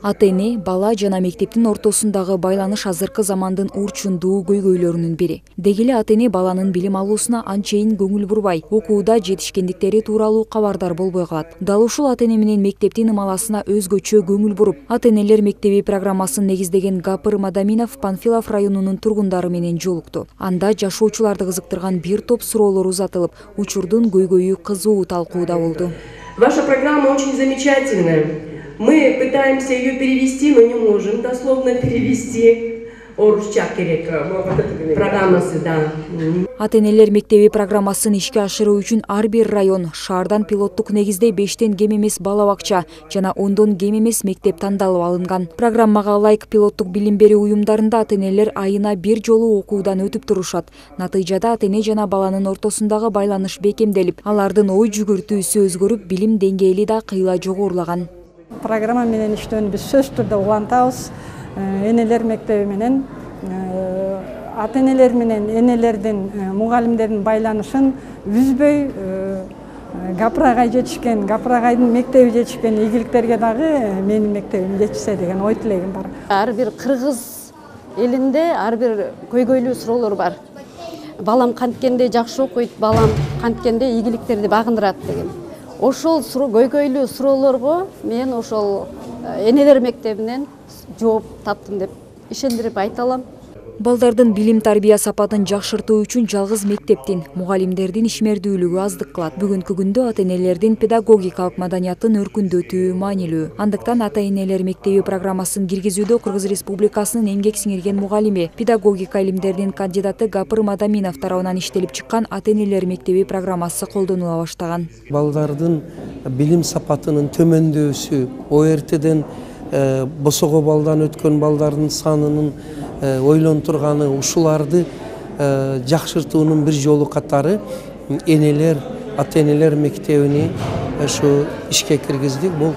Ата-эне бала жана мектептин ортосундагы байланыш азыркы замандын урчундуу көйгөйлөрүнүн бири. Деги эле ата-эне баланын билим алуусуна анчейин көңүл бурбай, окууда жетишкендиктери тууралуу кабардар болбой калат. Дал ушул ата-эне менен мектептин ымаласына өзгөчө көңүл буруп, ата-энелер мектеби программасын негиздеген Гапыр Мадаминов Панфилов районунун тургундары менен жолукту. Анда жашоочуларды кызыктырган бир топ суроолор узатылып, учурдун көйгөйү кызуу талкууда болду. Ваша программа очень замечательная. Мы пытаемся ее перевести, но не можем дословно перевести. Орусча керек программасы, да. Ата-энелер мектеби программасын ишке ашыруу үчүн ар бир район, шаардан пилоттук негизде 5тен кем эмес бала бакча жана 10дон кем эмес мектеп тандалып алынган. Программага ылайык пилоттук билим берүү уюмдарында ата-энелер айына бир жолу окуудан өтүп турушат. Натыйжада ата-эне жана баланын ортосундагы байланыш бекемделип, алардын ой жүгүртүүсү өзгөрүп, билим деңгээли да кыйла жогорулаган. Программа менен иштөөнү биз сөзсүз түрдө улантабыз. Энелер мектеби менен ата-энелер менен энелердин, мугалимдердин байланышын үзбөй Гапыр агай жетишкен, Гапыр агайдын мектеби жетишкен ийгиликтерге дагы менин мектебим жетишсе деген ой тилегим бар. Ар бир кыргыз элинде ар бир көйгөйлүү суроолор бар. Балам канткенде жакшы окуйт, балам канткенде ийгиликтерди багындырат деген. Ошол көйгөйлүү суроолорго мен ошол энелер мектебинен жооп таптым деп ишендирип айта алам. Балдардын билим тарбия сапатын жакшыртуу үчүн жалгыз мектептин, мугалимдердин ишмердүүлүгү аздык кылат. Бүгүнкү күндө ата-энелердин педагогикалык маданиятын өркүндөтүү маанилүү. Андыктан ата-энелер мектеби программасын киргизүүдө Кыргыз Республикасынын эмгек сиңирген мугалими, педагогика илимдеринин кандидаты Гапыр Мадаминов тарабынан иштелип чыккан ата-энелер мектеби программасы колдонула баштаган. Балдардын билим сапатынын төмөндөсү, ОРТден босого балдан өткөн балдардын санынын ойлонтурганы, ушуларды жакшыртуунун бир жолу катары энелер, ата-энелер мектебини ушу ишке киргиздик. Бул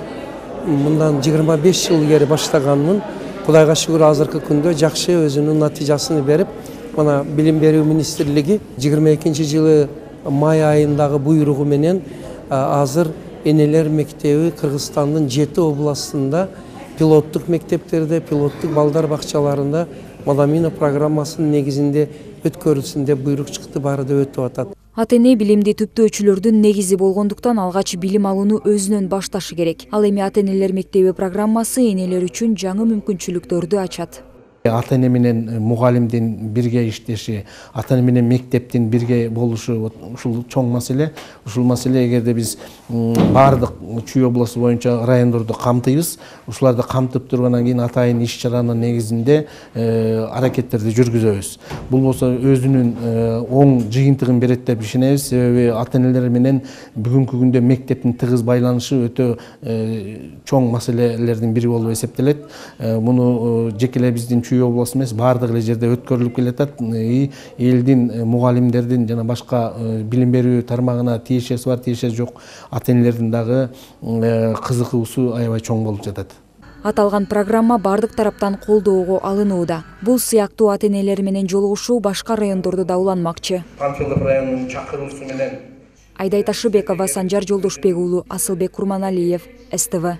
мындан 25 жыл илгери баштаганмын. Кудайга шүгүр азыркы күндө жакшы өзүнүн натыйжасын берип, мына Билим берүү министрлиги 22-жылы май айындагы буйругу менен азыр энелер мектеби Кыргызстандын 7 областында пилоттук мектептерде, пилоттук балдар бакчаларында Мадаминов программасынын негизинде өткөрүлсүн деп буйрук чыкты, баары да өтүп атат. Ата-эне билимди түптөөчүлөрдүн негизи болгондуктан алгач билим алууну өзүнөн башташы керек. Ал эми ата-энелер мектеби программасы энелер үчүн жаңы мүмкүнчүлүктөрдү ачат. Ата-эне менен мугалимдин бирге иштеши, ата-эне менен мектептин бирге болушу ушул чоң маселе. Ушул маселе эгерде биз баардык Чүй областы боюнча райондорду камтыйбыз, ушуларды камтып тургандан кийин атайын иш-чаранын негизинде аракеттерди жүргүзөбүз. Бул болсо өзүнүн оң жыйынтыгын берет деп ишенебиз. Себеби ата-энелер менен бүгүнкү күндө мектептин тыгыз байланышы өтө чоң маселелердин бири болуп эсептелет. Муну жеке эле биздин Чүй областы эмес, баардык эле жерде өткөрүлүп келатат. Элдин, мугалимдердин жана башка билим берүү тармагына тиешеси бар, тиешеси жок ата-энелердин дагы кызыгуусу аябай чоң болуп жатат. Аталган программа бардык тараптан колдоого алынууда. Бул сыяктуу ата-энелер менен жолугушуу башка райондордо да уланмакчы. Панфилов районунун чакыруусу менен Айдай Ташыбекова, Санжар Жолдошбек уулу, Асылбек Курманалиев, СТВ.